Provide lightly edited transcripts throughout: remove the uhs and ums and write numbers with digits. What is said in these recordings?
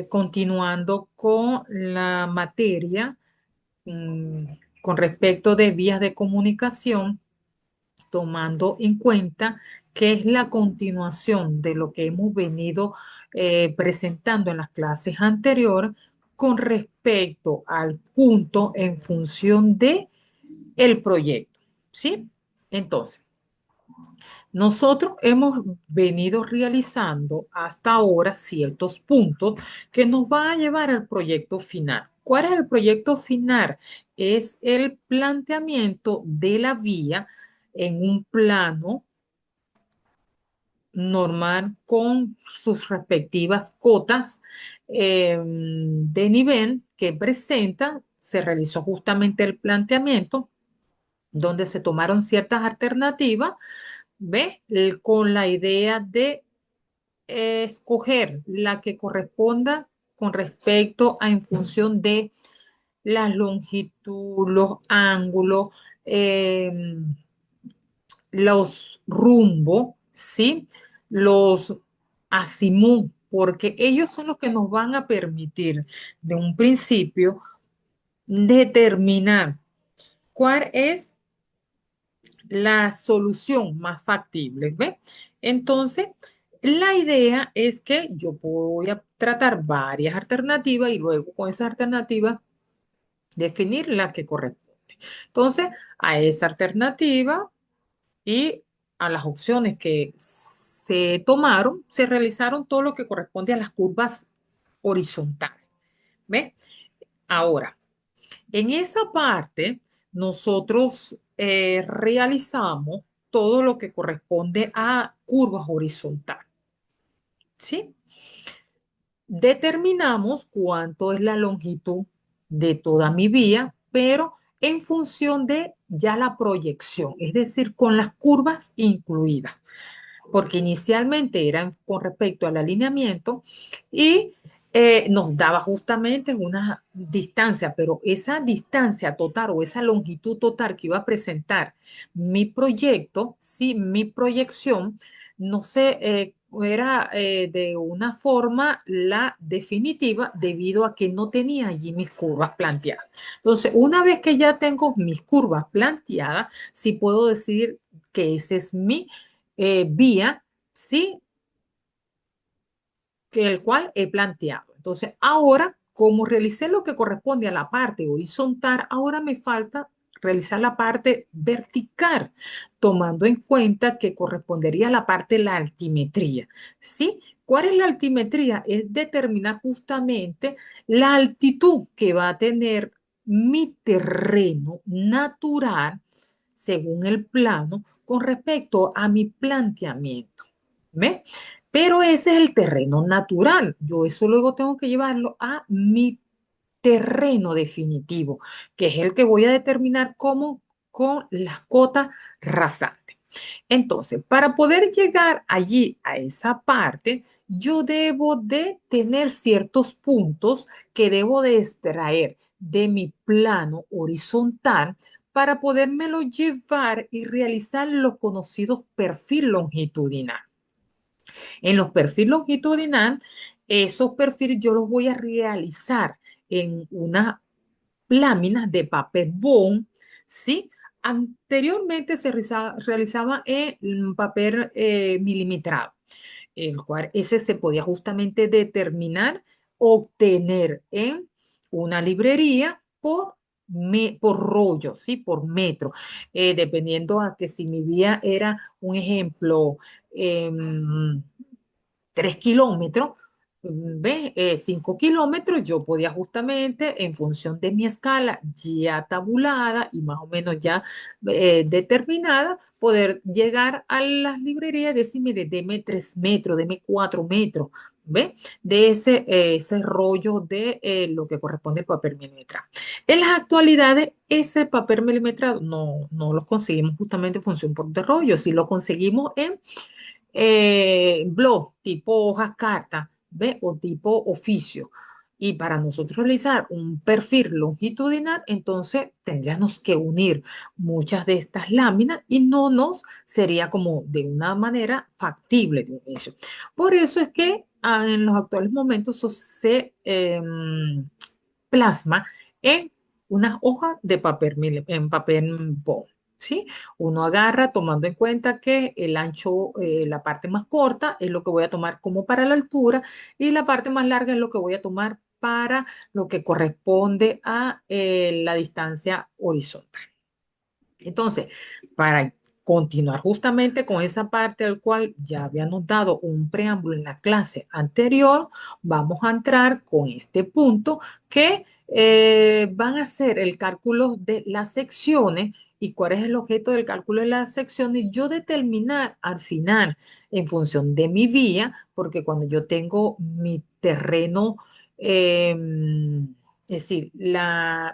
Continuando con la materia, mm, con respecto de vías de comunicación, tomando en cuenta que es la continuación de lo que hemos venido presentando en las clases anteriores con respecto al punto en función de el proyecto, ¿sí? Entonces, nosotros hemos venido realizando hasta ahora ciertos puntos que nos van a llevar al proyecto final. ¿Cuál es el proyecto final? Es el planteamiento de la vía en un plano normal con sus respectivas cotas de nivel que presenta. Se realizó justamente el planteamiento donde se tomaron ciertas alternativas. ¿Ve? Con la idea de escoger la que corresponda con respecto a en función de la longitud, los ángulos, eh, los rumbos, ¿sí? Los azimut, porque ellos son los que nos van a permitir de un principio determinar cuál es la solución más factible, ¿ve? Entonces, la idea es que yo voy a tratar varias alternativas y luego con esa alternativa definir la que corresponde. Entonces, a esa alternativa y a las opciones que se tomaron, se realizaron todo lo que corresponde a las curvas horizontales, ¿ve? Ahora, en esa parte, nosotros realizamos todo lo que corresponde a curvas horizontales, ¿sí? Determinamos cuánto es la longitud de toda mi vía, pero en función de ya la proyección, es decir, con las curvas incluidas, porque inicialmente eran con respecto al alineamiento y nos daba justamente una distancia, pero esa distancia total o esa longitud total que iba a presentar mi proyecto, sí, mi proyección, no sé, era de una forma la definitiva debido a que no tenía allí mis curvas planteadas. Entonces, una vez que ya tengo mis curvas planteadas, sí puedo decir que ese es mi vía, ¿sí? Que el cual he planteado. Entonces, ahora, como realicé lo que corresponde a la parte horizontal, ahora me falta realizar la parte vertical, tomando en cuenta que correspondería a la parte de la altimetría, ¿sí? ¿Cuál es la altimetría? Es determinar justamente la altitud que va a tener mi terreno natural según el plano con respecto a mi planteamiento. ¿Ve? Pero ese es el terreno natural. Yo eso luego tengo que llevarlo a mi terreno definitivo, que es el que voy a determinar como con las cotas rasantes. Entonces, para poder llegar allí a esa parte, yo debo de tener ciertos puntos que debo de extraer de mi plano horizontal para podérmelo llevar y realizar los conocidos perfil longitudinal. En los perfiles longitudinal, esos perfiles yo los voy a realizar en una lámina de papel bond, ¿sí? Anteriormente se realizaba en papel milimetrado, el cual ese se podía justamente determinar, obtener en una librería por rollo, ¿sí? Por metro, dependiendo a que si mi vía era un ejemplo, em, 3 kilómetros, ¿ves? 5 kilómetros, yo podía justamente, en función de mi escala ya tabulada y más o menos ya determinada, poder llegar a las librerías y decir, mire, deme 3 metros, deme 4 metros, ¿ves? De ese rollo de lo que corresponde al papel milimetrado. En las actualidades, ese papel milimetrado no lo conseguimos justamente en función de rollo, si lo conseguimos en blog, tipo hojas carta, ¿ve? O tipo oficio. Y para nosotros realizar un perfil longitudinal, entonces tendríamos que unir muchas de estas láminas y no nos sería como de una manera factible de inicio. Por eso es que en los actuales momentos eso se plasma en una hoja de papel, en papel bond. ¿Sí? Uno agarra tomando en cuenta que el ancho, la parte más corta es lo que voy a tomar como para la altura y la parte más larga es lo que voy a tomar para lo que corresponde a la distancia horizontal. Entonces, para continuar justamente con esa parte al cual ya habíamos dado un preámbulo en la clase anterior, vamos a entrar con este punto que van a ser el cálculo de las secciones. ¿Y cuál es el objeto del cálculo de las secciones? Yo determinar al final, en función de mi vía, porque cuando yo tengo mi terreno, es decir,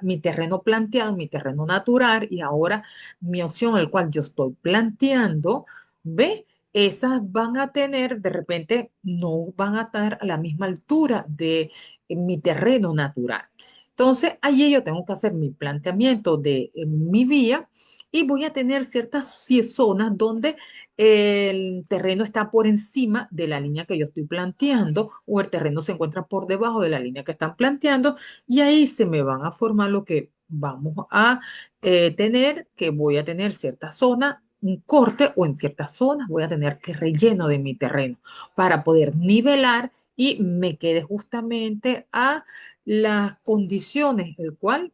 mi terreno planteado, mi terreno natural, y ahora mi opción, el cual yo estoy planteando, ¿ve? Esas van a tener, de repente, no van a estar a la misma altura de mi terreno natural. Entonces, allí yo tengo que hacer mi planteamiento de mi vía y voy a tener ciertas zonas donde el terreno está por encima de la línea que yo estoy planteando o el terreno se encuentra por debajo de la línea que están planteando y ahí se me van a formar lo que vamos a tener que voy a tener cierta zona, un corte o en ciertas zonas voy a tener que relleno de mi terreno para poder nivelar y me quede justamente a las condiciones el cual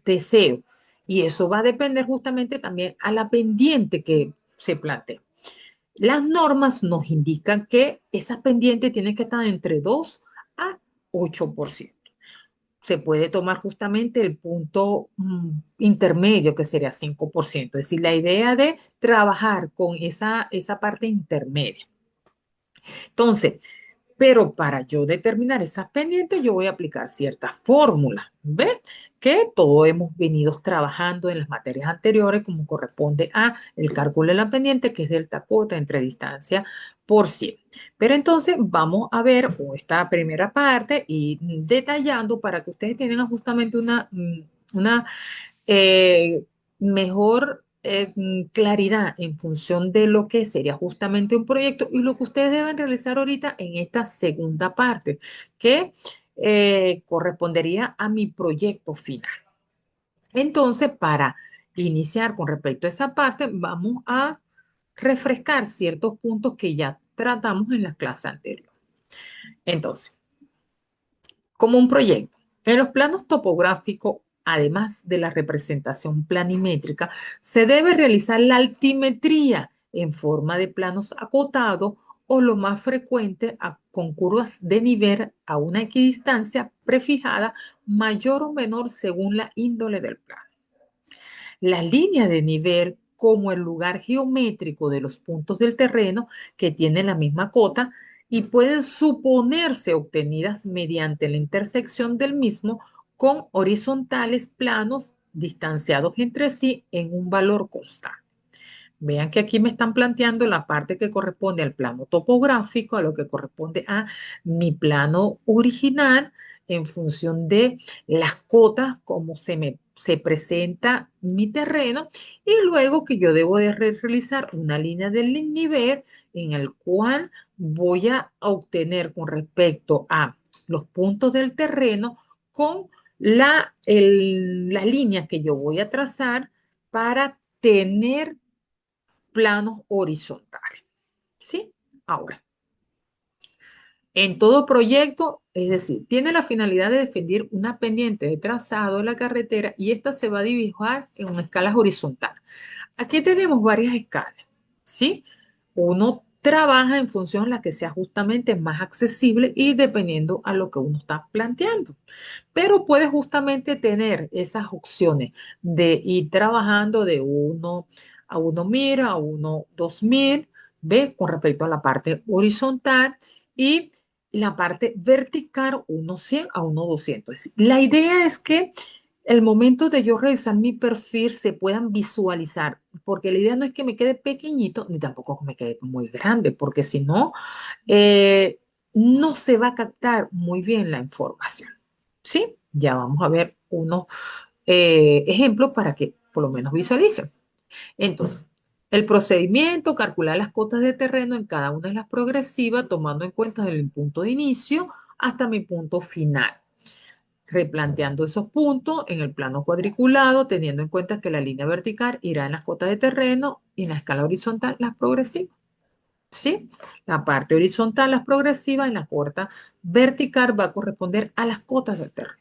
deseo. Y eso va a depender justamente también a la pendiente que se plantee. Las normas nos indican que esas pendientes tienen que estar entre 2 a 8%. Se puede tomar justamente el punto intermedio, que sería 5%. Es decir, la idea de trabajar con esa parte intermedia. Entonces, pero para yo determinar esas pendientes, yo voy a aplicar ciertas fórmulas, ¿ves? Que todos hemos venido trabajando en las materias anteriores, como corresponde a el cálculo de la pendiente, que es delta cota entre distancia por 100. Pero entonces vamos a ver esta primera parte y detallando para que ustedes tengan justamente una mejor claridad en función de lo que sería justamente un proyecto y lo que ustedes deben realizar ahorita en esta segunda parte, que correspondería a mi proyecto final. Entonces, para iniciar con respecto a esa parte, vamos a refrescar ciertos puntos que ya tratamos en la clase anterior. Entonces, como un proyecto. En los planos topográficos, además de la representación planimétrica, se debe realizar la altimetría en forma de planos acotados o lo más frecuente con curvas de nivel a una equidistancia prefijada mayor o menor según la índole del plano. La línea de nivel como el lugar geométrico de los puntos del terreno que tienen la misma cota y pueden suponerse obtenidas mediante la intersección del mismo con horizontales planos distanciados entre sí en un valor constante. Vean que aquí me están planteando la parte que corresponde al plano topográfico, a lo que corresponde a mi plano original en función de las cotas, cómo se presenta mi terreno, y luego que yo debo de realizar una línea del nivel en el cual voy a obtener con respecto a los puntos del terreno con la línea que yo voy a trazar para tener planos horizontales. ¿Sí? Ahora, en todo proyecto, es decir, tiene la finalidad de definir una pendiente de trazado de la carretera y esta se va a dibujar en una escala horizontal. Aquí tenemos varias escalas, ¿sí? Uno trabaja en función a la que sea justamente más accesible y dependiendo a lo que uno está planteando. Pero puede justamente tener esas opciones de ir trabajando de 1 a 1.000, a 1 a 2.000, ¿ve? Con respecto a la parte horizontal y la parte vertical 1 a 100 a 1 a 200. La idea es que el momento de yo realizar mi perfil se puedan visualizar, porque la idea no es que me quede pequeñito ni tampoco que me quede muy grande, porque si no, no se va a captar muy bien la información. ¿Sí? Ya vamos a ver unos ejemplos para que por lo menos visualicen. Entonces, el procedimiento, calcular las cotas de terreno en cada una de las progresivas, tomando en cuenta desde el punto de inicio hasta mi punto final, replanteando esos puntos en el plano cuadriculado, teniendo en cuenta que la línea vertical irá en las cotas de terreno y en la escala horizontal las progresivas. ¿Sí? La parte horizontal, las progresivas, y la corta vertical va a corresponder a las cotas del terreno.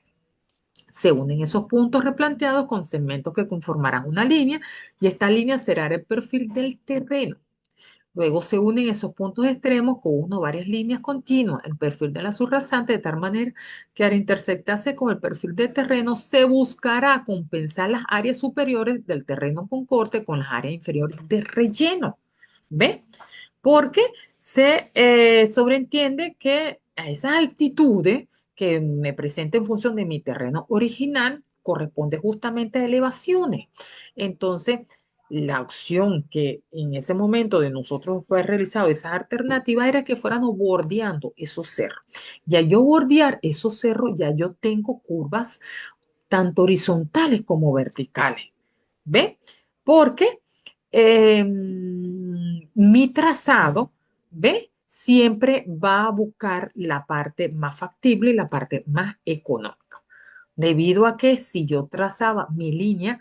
Se unen esos puntos replanteados con segmentos que conformarán una línea y esta línea será el perfil del terreno. Luego se unen esos puntos extremos con una o varias líneas continuas, el perfil de la subrasante, de tal manera que al intersectarse con el perfil del terreno se buscará compensar las áreas superiores del terreno con corte con las áreas inferiores de relleno. ¿Ve? Porque se sobreentiende que a esas altitudes que me presenta en función de mi terreno original corresponde justamente a elevaciones. Entonces, la opción que en ese momento de nosotros haber realizado esas alternativas era que fuéramos bordeando esos cerros. Ya yo bordear esos cerros, ya yo tengo curvas tanto horizontales como verticales. ¿Ve? Porque mi trazado, ¿ve? Siempre va a buscar la parte más factible y la parte más económica. Debido a que si yo trazaba mi línea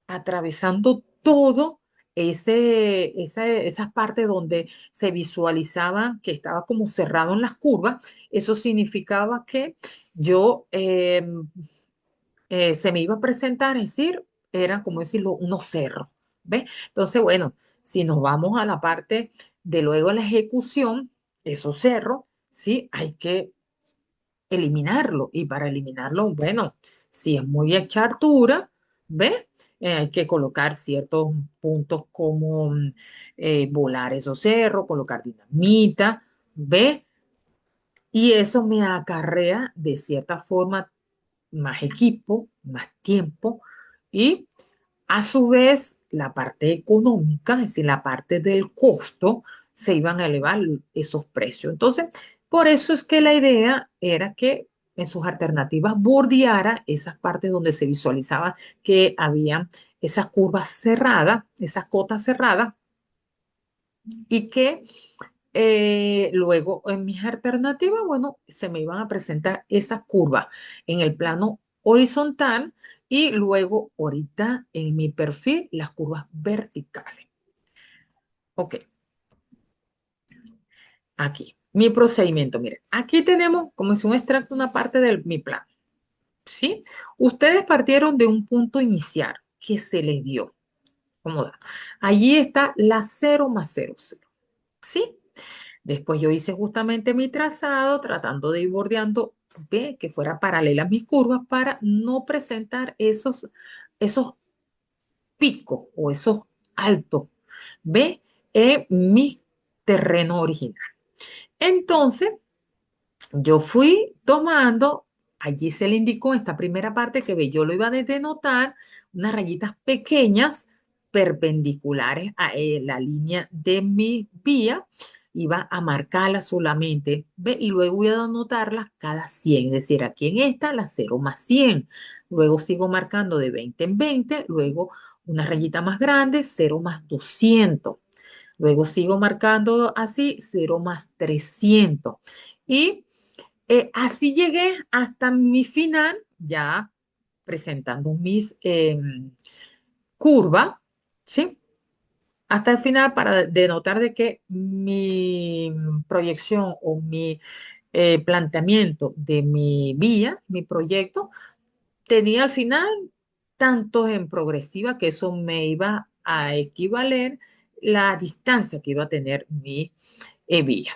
atravesando todo esa parte donde se visualizaba que estaba como cerrado en las curvas, eso significaba que yo se me iba a presentar, es decir, eran como decirlo, unos cerros, ¿ves? Entonces, bueno, si nos vamos a la parte de luego la ejecución, esos cerros, sí, hay que eliminarlo. Y para eliminarlo, bueno, si es muy hecha altura, ¿ves? Hay que colocar ciertos puntos como volar esos cerros, colocar dinamita, ¿ves? Y eso me acarrea de cierta forma más equipo, más tiempo y a su vez la parte económica, es decir, la parte del costo, se iban a elevar esos precios. Entonces, por eso es que la idea era que en sus alternativas bordeara esas partes donde se visualizaba que había esas curvas cerradas, esas cotas cerradas, y que luego, en mis alternativas, bueno, se me iban a presentar esas curvas en el plano horizontal y luego ahorita en mi perfil las curvas verticales. Ok, aquí. Mi procedimiento, miren, aquí tenemos como si un extracto, una parte de mi plan, ¿sí? Ustedes partieron de un punto inicial que se les dio. ¿Cómo da? Allí está la cero más cero, ¿sí? Después yo hice justamente mi trazado tratando de ir bordeando, ve, que fuera paralela a mis curvas para no presentar esos picos o esos altos, ve, en mi terreno original. Entonces, yo fui tomando, allí se le indicó en esta primera parte que ve, yo lo iba a denotar unas rayitas pequeñas perpendiculares a la línea de mi vía, iba a marcarlas solamente, ve, y luego voy a anotarlas cada 100, es decir, aquí en esta la 0 más 100, luego sigo marcando de 20 en 20, luego una rayita más grande, 0 más 200, luego sigo marcando así, 0 más 300. Y así llegué hasta mi final, ya presentando mis curvas, ¿sí? Hasta el final para denotar de que mi proyección o mi planteamiento de mi vía, mi proyecto, tenía al final tantos en progresiva que eso me iba a equivaler la distancia que iba a tener mi vía.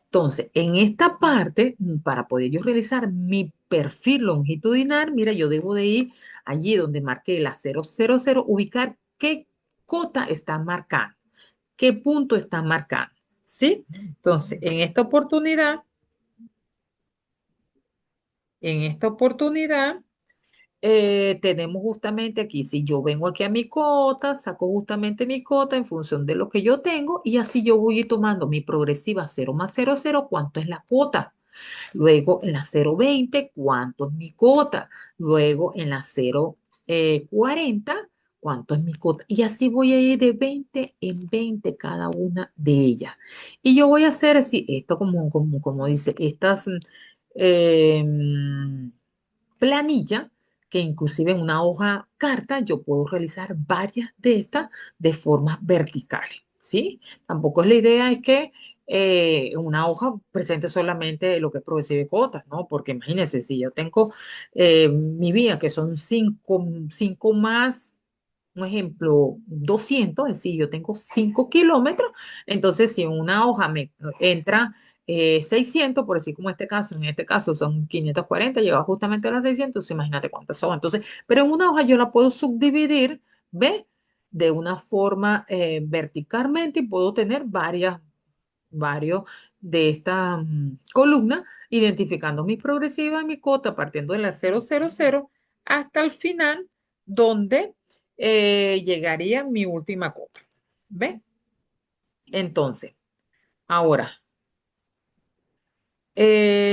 Entonces, en esta parte, para poder yo realizar mi perfil longitudinal, mira, yo debo de ir allí donde marqué la 000, ubicar qué cota está marcando, qué punto está marcando, ¿sí? Entonces, en esta oportunidad, tenemos justamente aquí, si yo vengo aquí a mi cota, saco justamente mi cota en función de lo que yo tengo y así yo voy a ir tomando mi progresiva 0 más 0, 0, ¿cuánto es la cuota? Luego en la 0,20, ¿cuánto es mi cota? Luego en la 0,40, ¿cuánto es mi cota? Y así voy a ir de 20 en 20 cada una de ellas. Y yo voy a hacer así, esto como dice, estas eh, planilla, que inclusive en una hoja carta yo puedo realizar varias de estas de formas verticales, ¿sí? Tampoco es la idea es que una hoja presente solamente lo que es progresiva y cotas, ¿no? Porque imagínense, si yo tengo mi vía, que son cinco más, un ejemplo, 200, es decir, yo tengo 5 kilómetros, entonces si en una hoja me entra 600, por decir como en este caso son 540, llega justamente a las 600, imagínate cuántas son. Entonces, pero en una hoja yo la puedo subdividir, ¿ves? De una forma verticalmente y puedo tener varios de estas columnas, identificando mi progresiva y mi cota partiendo de la 000 hasta el final, donde llegaría mi última cota. ¿Ves? Entonces, ahora,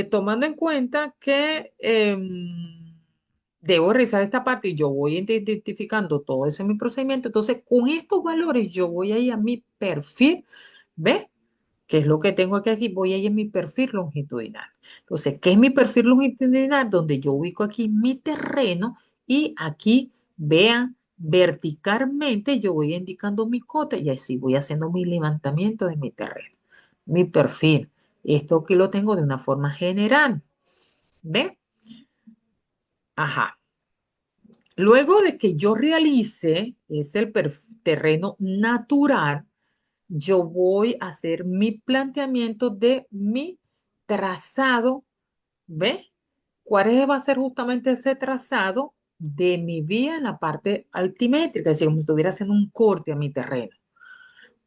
tomando en cuenta que debo realizar esta parte y yo voy identificando todo eso en mi procedimiento, entonces con estos valores yo voy a ir a mi perfil, ¿ves? ¿Qué es lo que tengo aquí? Voy a ir en mi perfil longitudinal. Entonces, ¿qué es mi perfil longitudinal? Donde yo ubico aquí mi terreno y aquí, vean, verticalmente yo voy indicando mi cota y así voy haciendo mi levantamiento de mi terreno. Mi perfil. Esto aquí lo tengo de una forma general. ¿Ve? Ajá. Luego de que yo realice, es el terreno natural, yo voy a hacer mi planteamiento de mi trazado, ¿ve? Va a ser justamente ese trazado de mi vía en la parte altimétrica? Es decir, como si estuviera haciendo un corte a mi terreno.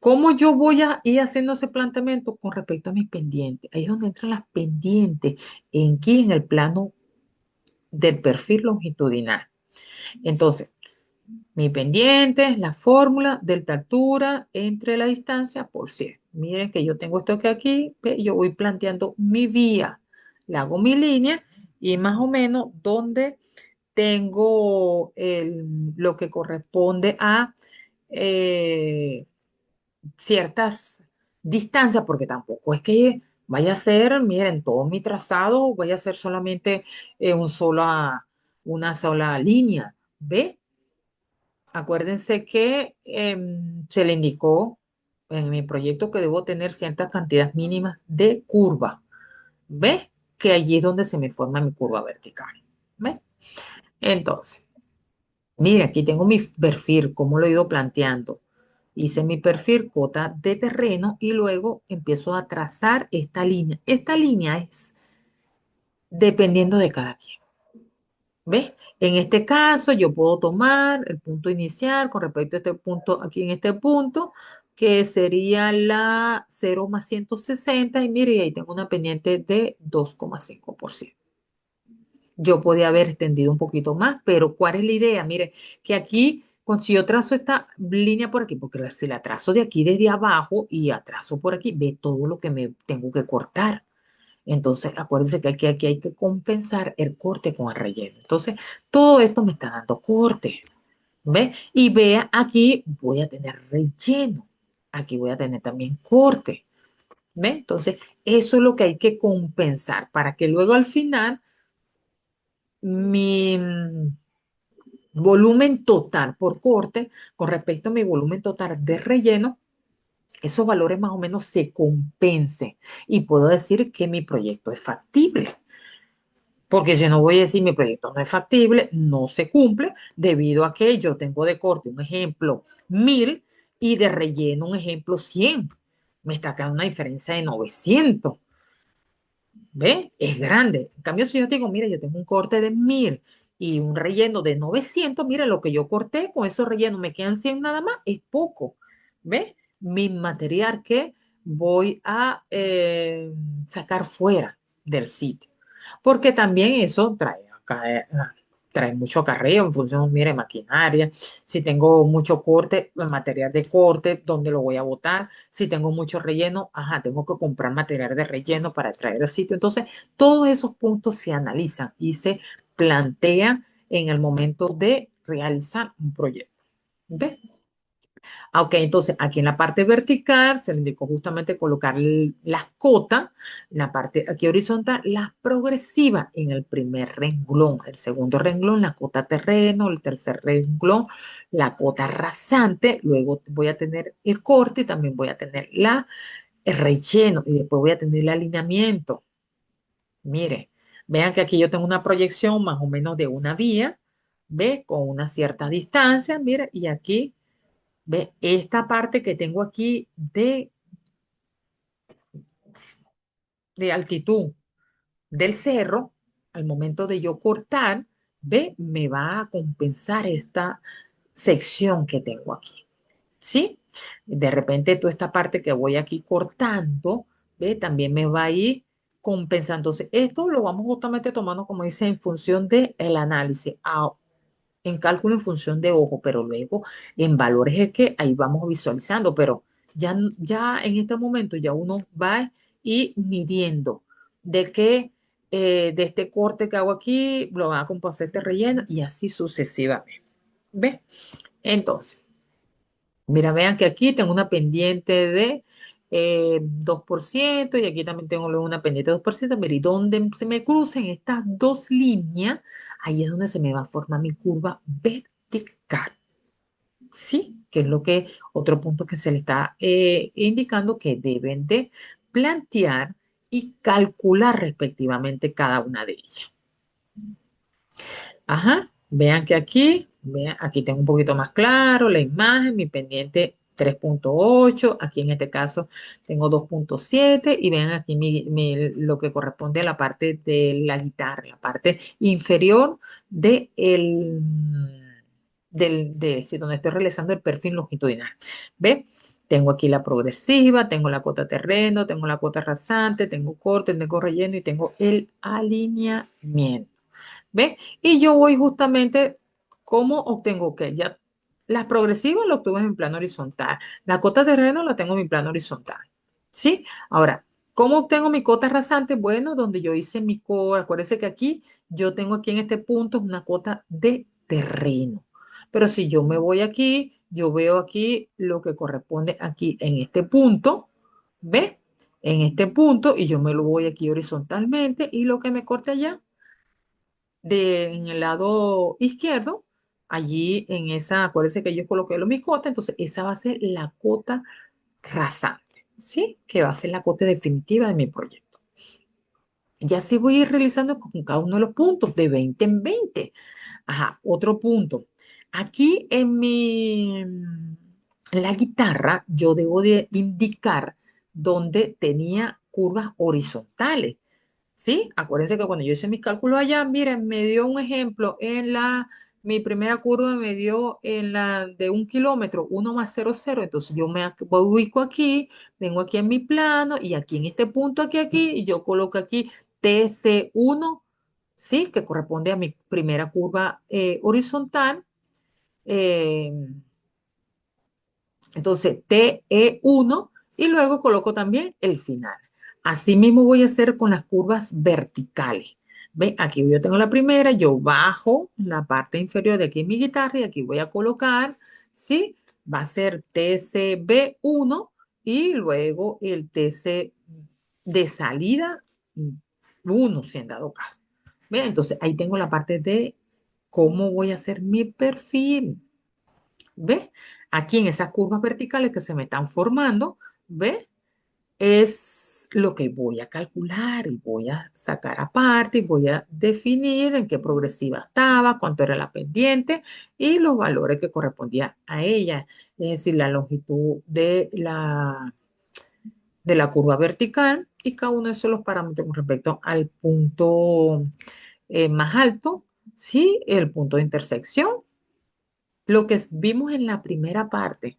¿Cómo yo voy a ir haciendo ese planteamiento con respecto a mis pendientes? Ahí es donde entran las pendientes, en el plano del perfil longitudinal. Entonces, mi pendiente es la fórmula delta altura entre la distancia por 100. Miren que yo tengo esto que aquí, ¿ve? Yo voy planteando mi vía, le hago mi línea y más o menos donde tengo lo que corresponde a eh, ciertas distancias, porque tampoco es que vaya a ser, miren, todo mi trazado vaya a ser solamente una sola línea, ¿ve? Acuérdense que se le indicó en mi proyecto que debo tener ciertas cantidades mínimas de curva. ¿Ve? Que allí es donde se me forma mi curva vertical. ¿Ve? Entonces, mira, aquí tengo mi perfil, cómo lo he ido planteando. Hice mi perfil, cota de terreno, y luego empiezo a trazar esta línea. Esta línea es dependiendo de cada quien. ¿Ves? En este caso, yo puedo tomar el punto inicial con respecto a este punto, aquí en este punto, que sería la 0,160, y mire, ahí tengo una pendiente de 2,5%. Yo podía haber extendido un poquito más, pero ¿cuál es la idea? Mire, que aquí, si yo trazo esta línea por aquí, porque si la trazo de aquí desde abajo y atraso por aquí, ve todo lo que me tengo que cortar. Entonces, acuérdense que aquí hay que compensar el corte con el relleno. Entonces, todo esto me está dando corte, ¿ve? Y vea, aquí voy a tener relleno. Aquí voy a tener también corte, ¿ve? Entonces, eso es lo que hay que compensar para que luego al final mi volumen total por corte con respecto a mi volumen total de relleno, esos valores más o menos se compensen y puedo decir que mi proyecto es factible. Porque si no voy a decir mi proyecto no es factible, no se cumple, debido a que yo tengo de corte un ejemplo 1000 y de relleno un ejemplo 100. Me está quedando una diferencia de 900. ¿Ve? Es grande. En cambio, si yo digo, mira, yo tengo un corte de 1000 y un relleno de 900, mira, lo que yo corté con esos rellenos me quedan 100 nada más, es poco. ¿Ve? Mi material que voy a sacar fuera del sitio. Porque también eso trae mucho acarreo en función, mire, maquinaria. Si tengo mucho corte, el material de corte, ¿dónde lo voy a botar? Si tengo mucho relleno, ajá, tengo que comprar material de relleno para traer al sitio. Entonces, todos esos puntos se analizan y se plantean en el momento de realizar un proyecto. ¿Ve? Ah, ok, entonces aquí en la parte vertical se le indicó justamente colocar las cotas, en la parte aquí horizontal, las progresivas en el primer renglón, el segundo renglón, la cota terreno, el tercer renglón, la cota rasante, luego voy a tener el corte y también voy a tener el relleno y después voy a tener el alineamiento. Mire, vean que aquí yo tengo una proyección más o menos de una vía, ¿ve? Con una cierta distancia, mire, y aquí ve esta parte que tengo aquí de altitud del cerro, al momento de yo cortar, ve, me va a compensar esta sección que tengo aquí, ¿sí? De repente toda esta parte que voy aquí cortando, ve, también me va a ir compensando. Entonces, esto lo vamos justamente tomando, como dice, en función del análisis. En cálculo en función de ojo, pero luego en valores es que ahí vamos visualizando, pero ya en este momento ya uno va y midiendo de qué, de este corte que hago aquí, lo va a compensar este relleno y así sucesivamente. ¿Ve? Entonces, mira, vean que aquí tengo una pendiente de 2% y aquí también tengo luego una pendiente de 2%. Mira, y donde se me crucen estas dos líneas, ahí es donde se me va a formar mi curva vertical. ¿Sí? Que es lo que, otro punto que se le está indicando que deben de plantear y calcular respectivamente cada una de ellas. Ajá, vean que aquí, vean, aquí tengo un poquito más claro la imagen, mi pendiente 3.8, aquí en este caso tengo 2.7 y vean aquí lo que corresponde a la parte de la guitarra, la parte inferior sí, donde estoy realizando el perfil longitudinal. ¿Ve? Tengo aquí la progresiva, tengo la cota terreno, tengo la cota rasante, tengo corte, tengo relleno y tengo el alineamiento. ¿Ve? Y yo voy justamente, ¿cómo obtengo que ya las progresivas las obtuve en plano horizontal, la cota de terreno la tengo en mi plano horizontal, ¿sí? Ahora, ¿cómo obtengo mi cota rasante? Bueno, donde yo hice mi cota, acuérdense que aquí yo tengo aquí en este punto una cota de terreno, pero si yo me voy aquí, yo veo aquí lo que corresponde aquí en este punto, ¿ve? En este punto y yo me lo voy aquí horizontalmente y lo que me corte allá en el lado izquierdo, allí en esa, acuérdense que yo coloqué mi cota, entonces esa va a ser la cota rasante, ¿sí? Que va a ser la cota definitiva de mi proyecto. Y así voy a ir realizando con cada uno de los puntos, de 20 en 20. Ajá, otro punto. Aquí en la guitarra, yo debo de indicar dónde tenía curvas horizontales. ¿Sí? Acuérdense que cuando yo hice mis cálculos allá, miren, me dio un ejemplo mi primera curva me dio en la de 1 kilómetro, 1 más 0,0. Entonces yo me ubico aquí, vengo aquí en mi plano y aquí en este punto, aquí, y yo coloco aquí TC1, ¿sí? Que corresponde a mi primera curva horizontal. eh, entonces, TE1 y luego coloco también el final. Asimismo voy a hacer con las curvas verticales. ¿Ven? Aquí yo tengo la primera, yo bajo la parte inferior de aquí en mi guitarra y aquí voy a colocar, ¿sí? Va a ser TCB1 y luego el TC de salida 1, si en dado caso. ¿Ven? Entonces ahí tengo la parte de cómo voy a hacer mi perfil. ¿Ve? Aquí en esas curvas verticales que se me están formando, ¿ve? Es lo que voy a calcular y voy a sacar aparte y voy a definir en qué progresiva estaba, cuánto era la pendiente y los valores que correspondían a ella. Es decir, la longitud de la curva vertical y cada uno de esos los parámetros con respecto al punto más alto, ¿sí? El punto de intersección, lo que vimos en la primera parte.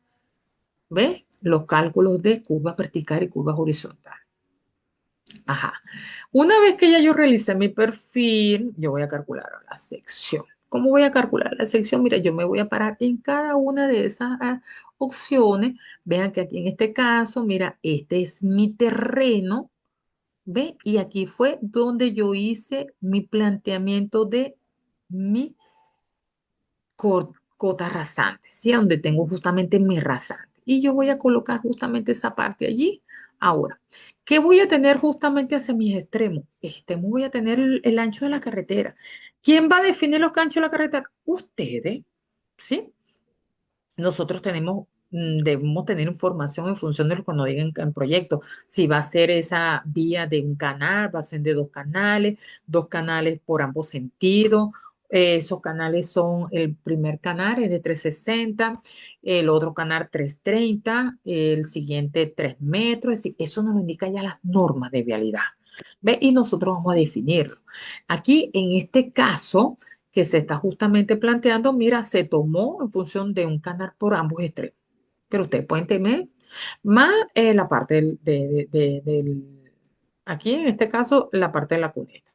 ¿Ves? Los cálculos de curvas vertical y curvas horizontal. Ajá. Una vez que ya yo realicé mi perfil, yo voy a calcular la sección. ¿Cómo voy a calcular la sección? Mira, yo me voy a parar en cada una de esas opciones. Vean que aquí en este caso, mira, este es mi terreno, ¿ve? Y aquí fue donde yo hice mi planteamiento de mi cota rasante, ¿sí? Donde tengo justamente mi rasante. Y yo voy a colocar justamente esa parte allí. Ahora, ¿qué voy a tener justamente hacia mis extremos? Extremos voy a tener el ancho de la carretera. ¿Quién va a definir los anchos de la carretera? Ustedes, ¿sí? Nosotros debemos tener información en función de lo que nos digan en proyecto. Si va a ser esa vía de un canal, va a ser de dos canales por ambos sentidos. Esos canales son, el primer canal es de 360, el otro canal 330, el siguiente 3 metros. Es decir, eso nos lo indica ya las normas de vialidad. ¿Ve? Y nosotros vamos a definirlo. Aquí, en este caso, que se está justamente planteando, mira, se tomó en función de un canal por ambos extremos. Pero ustedes pueden tener más la parte aquí en este caso, la parte de la cuneta,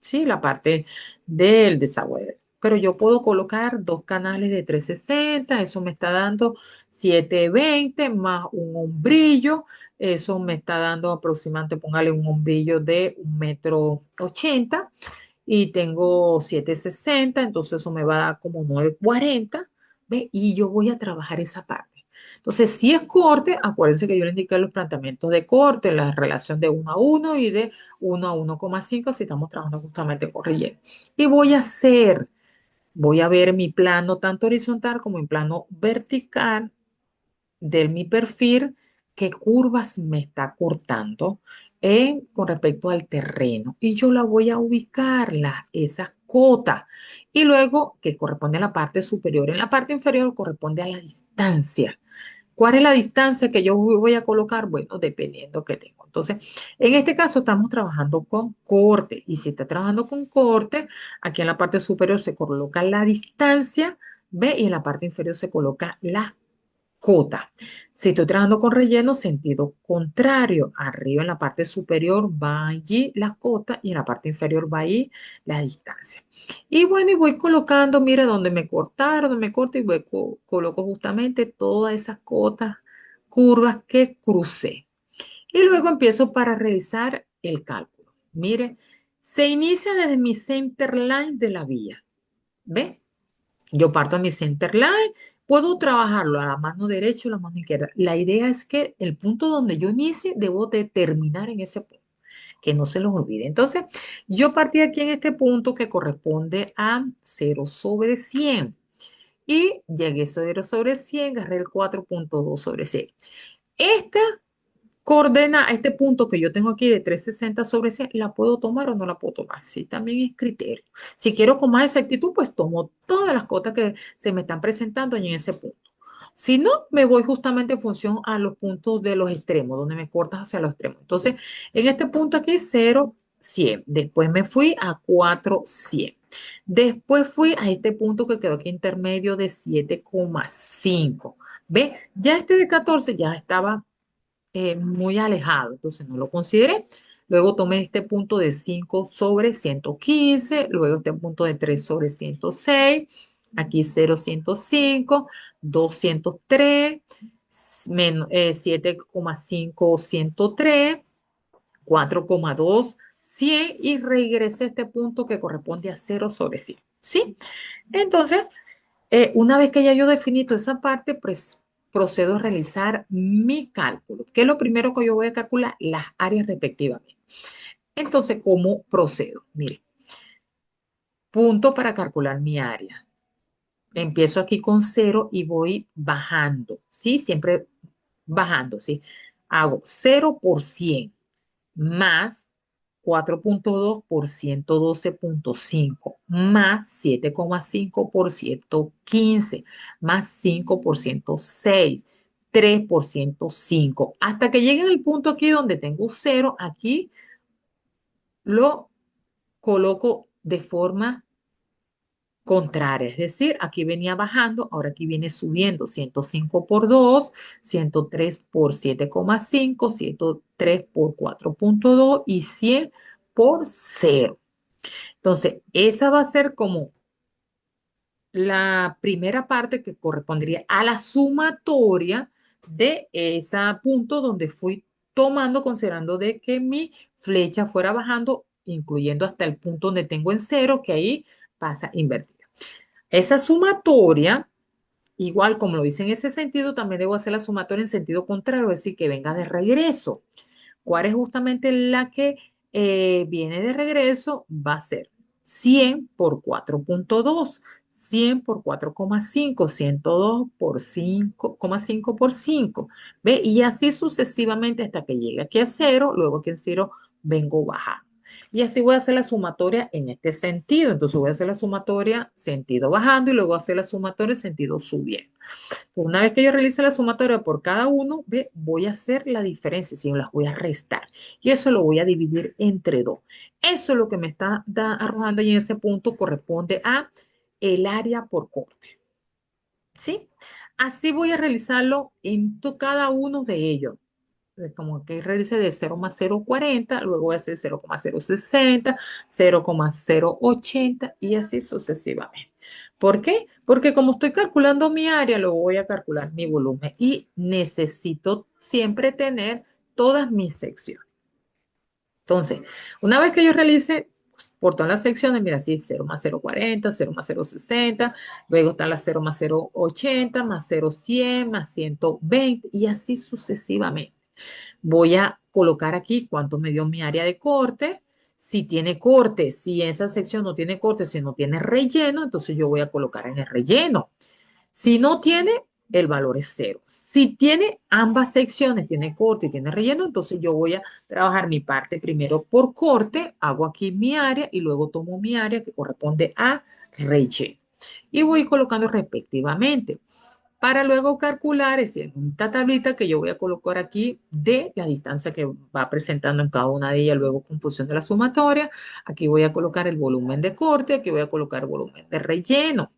¿sí? La parte del desagüe. Pero yo puedo colocar dos canales de 360, eso me está dando 720 más un hombrillo, eso me está dando aproximadamente, póngale un hombrillo de 1,80 m y tengo 760, entonces eso me va a dar como 940, ¿ve? Y yo voy a trabajar esa parte. Entonces, si es corte, acuérdense que yo le indiqué los planteamientos de corte, la relación de 1 a 1 y de 1 a 1,5 si estamos trabajando justamente con relleno. Y voy a ver mi plano tanto horizontal como en plano vertical de mi perfil, qué curvas me está cortando con respecto al terreno. Y yo la voy a ubicar, esas cotas. Y luego, que corresponde a la parte superior. En la parte inferior corresponde a la distancia. ¿Cuál es la distancia que yo voy a colocar? Bueno, dependiendo que tengo. Entonces, en este caso estamos trabajando con corte. Y si está trabajando con corte, aquí en la parte superior se coloca la distancia, ¿ve? Y en la parte inferior se coloca la cota. Si estoy trabajando con relleno, sentido contrario. Arriba en la parte superior va allí la cota y en la parte inferior va ahí la distancia. Y bueno, y voy colocando, mira, donde me cortaron, donde me corto y coloco justamente todas esas cotas, curvas que crucé. Y luego empiezo para realizar el cálculo. Mire, se inicia desde mi center line de la vía. ¿Ve? Yo parto a mi center line, puedo trabajarlo a la mano derecha o a la mano izquierda. La idea es que el punto donde yo inicie, debo determinar en ese punto, que no se los olvide. Entonces, yo partí aquí en este punto que corresponde a 0/100 y llegué a 0/100, agarré el 4,2/100. Esta coordena, este punto que yo tengo aquí de 360/100, ¿la puedo tomar o no la puedo tomar? Sí, también es criterio. Si quiero con más exactitud, pues tomo todas las cotas que se me están presentando en ese punto. Si no, me voy justamente en función a los puntos de los extremos, donde me cortas hacia los extremos. Entonces, en este punto aquí, 0,100. Después me fui a 4,100. Después fui a este punto que quedó aquí intermedio de 7,5. ¿Ve? Ya este de 14 ya estaba muy alejado, entonces no lo consideré. Luego tomé este punto de 5/115, luego este punto de 3/106, aquí 0,105, 203, 7,5/103, 4,2, 100 y regresé a este punto que corresponde a 0/100. ¿Sí? Entonces, una vez que ya yo definí toda esa parte, pues procedo a realizar mi cálculo. ¿Qué es lo primero que yo voy a calcular? Las áreas respectivamente. Entonces, ¿cómo procedo? Mire, punto para calcular mi área. Empiezo aquí con 0 y voy bajando, ¿sí? Siempre bajando, ¿sí? Hago 0 por 100 más 4,2 por 112,5 más 7,5 por 115 más 5 por 106, 3 por 105, hasta que llegue al punto aquí donde tengo 0, aquí lo coloco de forma contraria, es decir, aquí venía bajando, ahora aquí viene subiendo, 105 por 2, 103 por 7,5, 103 por 4,2 y 100 por 0. Entonces, esa va a ser como la primera parte que correspondería a la sumatoria de ese punto donde fui tomando, considerando de que mi flecha fuera bajando, incluyendo hasta el punto donde tengo en cero, que ahí pasa invertida. Esa sumatoria, igual como lo hice en ese sentido, también debo hacer la sumatoria en sentido contrario, es decir, que venga de regreso. ¿Cuál es justamente la que viene de regreso? Va a ser 100 por 4,2, 100 por 4,5, 102 por 5,5 por 5. ¿Ve? Y así sucesivamente hasta que llegue aquí a cero, luego aquí en cero vengo bajando. Y así voy a hacer la sumatoria en este sentido. Entonces voy a hacer la sumatoria sentido bajando y luego hacer la sumatoria sentido subiendo. Una vez que yo realice la sumatoria por cada uno, ve, voy a hacer la diferencia, si no las voy a restar. Y eso lo voy a dividir entre dos. Eso es lo que me está arrojando y en ese punto corresponde a el área por corte. ¿Sí? Así voy a realizarlo en cada uno de ellos. Como que realice de 0,040, luego voy a hacer 0,060, 0,080 y así sucesivamente. ¿Por qué? Porque como estoy calculando mi área, luego voy a calcular mi volumen y necesito siempre tener todas mis secciones. Entonces, una vez que yo realice pues, por todas las secciones, mira, así 0 más 0,40, 0 más 0,60, luego están las 0 más 0,80, más 0,100, más 120 y así sucesivamente. Voy a colocar aquí cuánto me dio mi área de corte. Si tiene corte, si esa sección no tiene corte, si no tiene relleno, entonces yo voy a colocar en el relleno. Si no tiene, el valor es cero. Si tiene ambas secciones, tiene corte y tiene relleno, entonces yo voy a trabajar mi parte primero por corte, hago aquí mi área y luego tomo mi área que corresponde a relleno. Y voy colocando respectivamente para luego calcular, es decir, en esta tablita que yo voy a colocar aquí de la distancia que va presentando en cada una de ellas, luego con función de la sumatoria. Aquí voy a colocar el volumen de corte, aquí voy a colocar el volumen de relleno.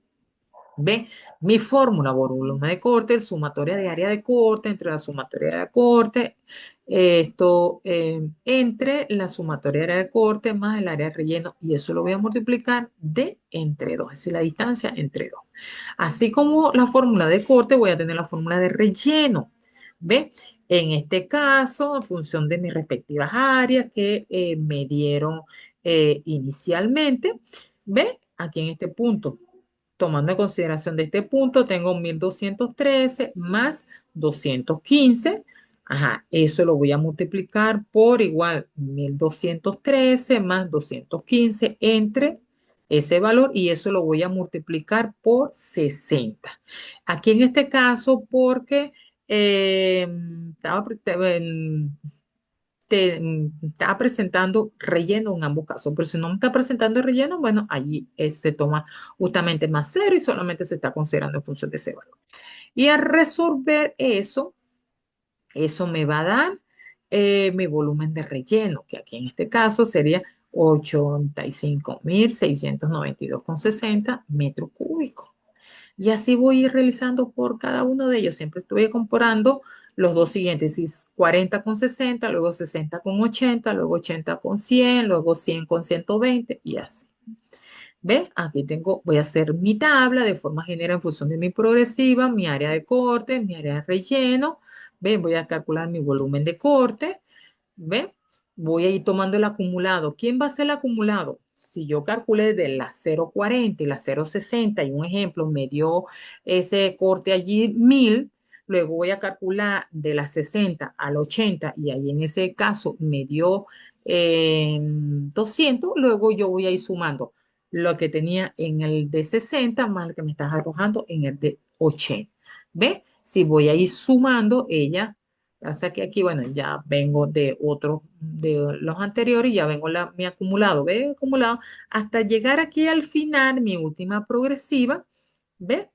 ¿Ve? Mi fórmula, volumen de corte, el sumatoria de área de corte, entre la sumatoria de corte, entre la sumatoria de área de corte más el área de relleno, y eso lo voy a multiplicar de entre 2, es decir, la distancia entre 2. Así como la fórmula de corte, voy a tener la fórmula de relleno. ¿Ve? En este caso, en función de mis respectivas áreas que me dieron inicialmente, ¿ve? Aquí en este punto tomando en consideración de este punto, tengo 1.213 más 215. Ajá, eso lo voy a multiplicar por igual 1.213 más 215 entre ese valor y eso lo voy a multiplicar por 60. Aquí en este caso, porque eh, estaba, está presentando relleno en ambos casos, pero si no me está presentando relleno, bueno, allí se toma justamente más cero y solamente se está considerando en función de ese valor. Y al resolver eso, eso me va a dar mi volumen de relleno, que aquí en este caso sería 85.692,60 metros cúbicos. Y así voy a ir realizando por cada uno de ellos. Siempre estoy comparando los dos siguientes, si es 40,60, luego 60,80, luego 80,100, luego 100,120 y así. ¿Ve? Aquí tengo, voy a hacer mi tabla de forma general en función de mi progresiva, mi área de corte, mi área de relleno. ¿Ve? Voy a calcular mi volumen de corte. ¿Ve? Voy a ir tomando el acumulado. ¿Quién va a ser el acumulado? Si yo calculé de la 0,40 y la 0,60 y un ejemplo me dio ese corte allí 1.000, luego voy a calcular de la 60 a la 80 y ahí en ese caso me dio 200, luego yo voy a ir sumando lo que tenía en el de 60 más lo que me estás arrojando en el de 80. ¿Ve? Si voy a ir sumando ella. Pasa que aquí, bueno, ya vengo de otros, de los anteriores, ya vengo mi acumulado, ¿ve? Acumulado, hasta llegar aquí al final, mi última progresiva, ¿ve?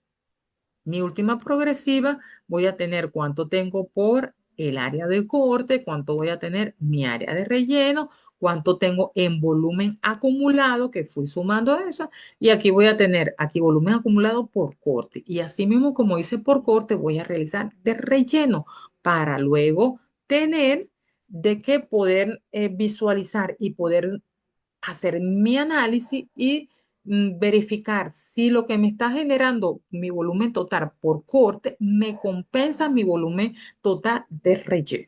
Mi última progresiva, voy a tener cuánto tengo por el área de corte, cuánto voy a tener mi área de relleno, cuánto tengo en volumen acumulado, que fui sumando eso, y aquí voy a tener aquí volumen acumulado por corte. Y así mismo, como hice por corte, voy a realizar de relleno para luego tener de qué poder visualizar y poder hacer mi análisis y verificar si lo que me está generando mi volumen total por corte me compensa mi volumen total de relleno.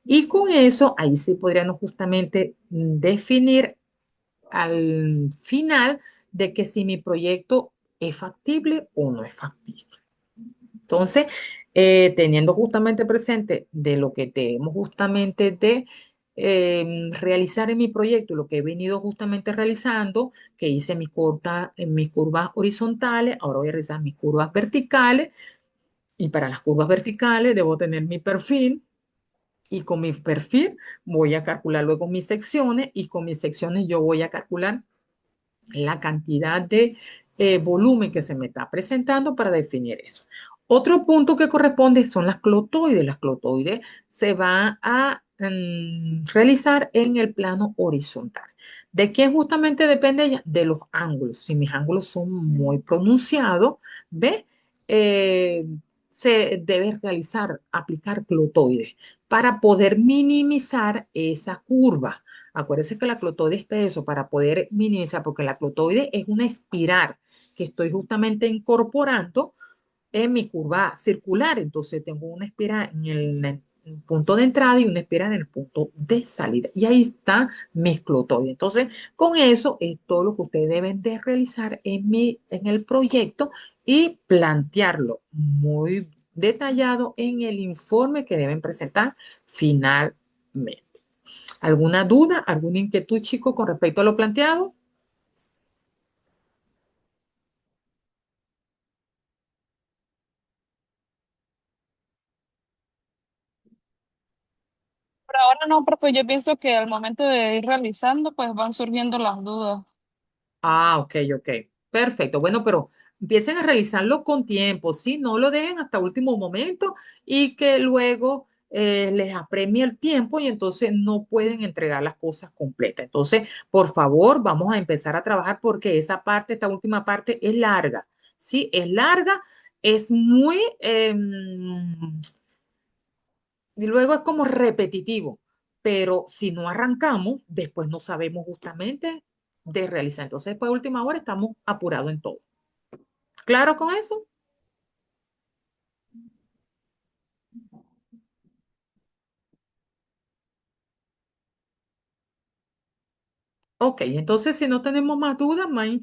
Y con eso, ahí sí podríamos justamente definir al final de que si mi proyecto es factible o no es factible. Entonces, teniendo justamente presente de lo que tenemos justamente de realizar en mi proyecto, lo que he venido justamente realizando, que hice en mis curvas horizontales, ahora voy a realizar mis curvas verticales, y para las curvas verticales debo tener mi perfil, y con mi perfil voy a calcular luego mis secciones, y con mis secciones yo voy a calcular la cantidad de volumen que se me está presentando para definir eso. Otro punto que corresponde son las clotoides. Las clotoides se van a realizar en el plano horizontal. ¿De quién justamente depende ella? De los ángulos. Si mis ángulos son muy pronunciados, ¿ve? Eh, se debe realizar, aplicar clotoides para poder minimizar esa curva. Acuérdense que la clotoide es peso para poder minimizar, porque la clotoide es una espiral que estoy justamente incorporando en mi curva circular. Entonces tengo una espiral en el punto de entrada y una espiral en el punto de salida. Y ahí está mi clotoide. Entonces, con eso es todo lo que ustedes deben de realizar en el proyecto y plantearlo muy detallado en el informe que deben presentar finalmente. ¿Alguna duda, alguna inquietud, chico, con respecto a lo planteado? Por ahora no, profe, yo pienso que al momento de ir realizando, pues van surgiendo las dudas. Ah, ok, ok. Perfecto. Bueno, pero empiecen a realizarlo con tiempo, ¿sí? No lo dejen hasta último momento y que luego les apremie el tiempo y entonces no pueden entregar las cosas completas. Entonces, por favor, vamos a empezar a trabajar porque esa parte, esta última parte es larga, ¿sí? Es larga, es muy, y luego es como repetitivo, pero si no arrancamos, después no sabemos justamente de realizar. Entonces, después de última hora estamos apurados en todo. ¿Claro con eso? Ok, entonces si no tenemos más dudas, más inquietudes,